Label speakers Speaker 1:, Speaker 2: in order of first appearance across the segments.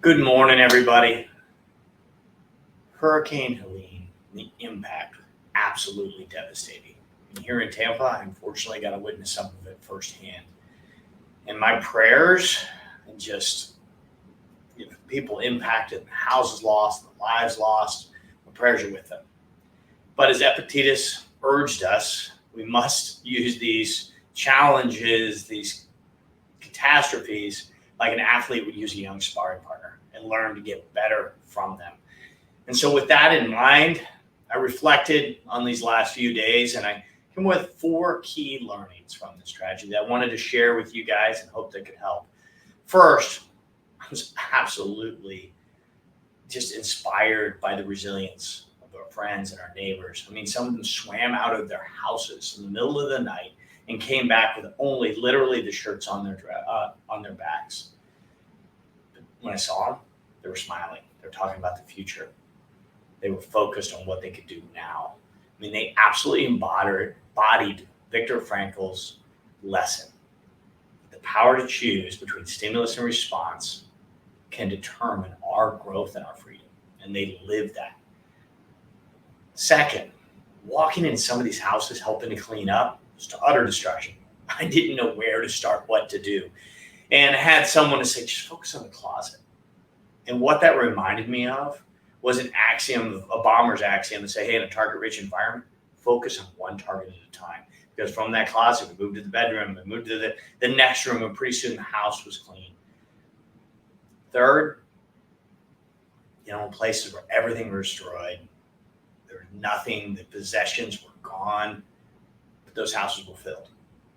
Speaker 1: Good morning, everybody. Hurricane Helene, the impact, absolutely devastating. And here in Tampa, I unfortunately got to witness some of it firsthand. And my prayers, and just people impacted, houses lost, lives lost, my prayers are with them. But as Epictetus urged us, we must use these challenges, these catastrophes, like an athlete would use a young sparring partner and learn to get better from them. And so with that in mind, I reflected on these last few days and I came with 4 key learnings from this tragedy that I wanted to share with you guys and hope that could help. First, I was absolutely just inspired by the resilience of our friends and our neighbors. I mean, some of them swam out of their houses in the middle of the night and came back with only literally the shirts on their backs. But when I saw them, they were smiling. They were talking about the future. They were focused on what they could do now. I mean, they absolutely embodied Viktor Frankl's lesson. The power to choose between stimulus and response can determine our growth and our freedom. And they lived that. Second, walking in some of these houses, helping to clean up, was to utter destruction. I didn't know where to start, what to do. And I had someone to say, just focus on the closet. And what that reminded me of was an axiom, a bomber's axiom, to say, hey, in a target-rich environment, focus on one target at a time. Because from that closet, we moved to the bedroom, we moved to the next room, and pretty soon the house was clean. Third, places where everything was destroyed, there was nothing, the possessions were gone, but those houses were filled.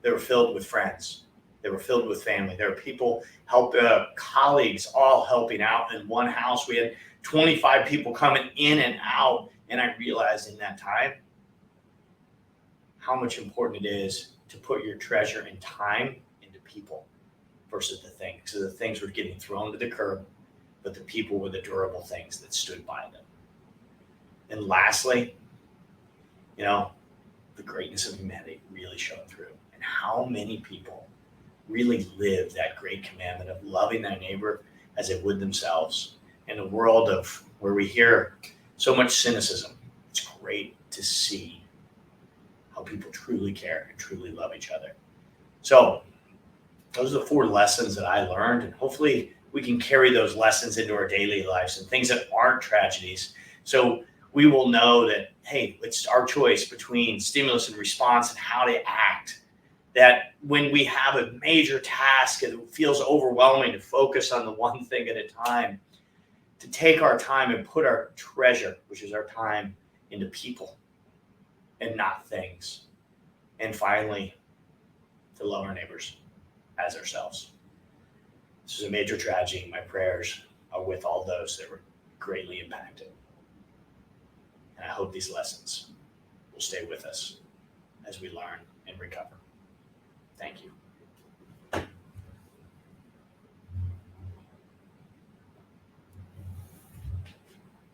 Speaker 1: They were filled with friends. They were filled with family. There were people, colleagues, all helping out. In one house, we had 25 people coming in and out. And I realized in that time how much important it is to put your treasure and time into people versus the things. So the things were getting thrown to the curb, but the people were the durable things that stood by them. And lastly, the greatness of humanity really showed through. And how many people really live that great commandment of loving their neighbor as they would themselves. In a world of where we hear so much cynicism, it's great to see how people truly care and truly love each other. So those are the 4 lessons that I learned, and hopefully we can carry those lessons into our daily lives and things that aren't tragedies. So we will know that, hey, it's our choice between stimulus and response and how to act. That when we have a major task and it feels overwhelming, to focus on the one thing at a time, to take our time and put our treasure, which is our time, into people and not things. And finally, to love our neighbors as ourselves. This is a major tragedy. My prayers are with all those that were greatly impacted. And I hope these lessons will stay with us as we learn and recover. Thank you.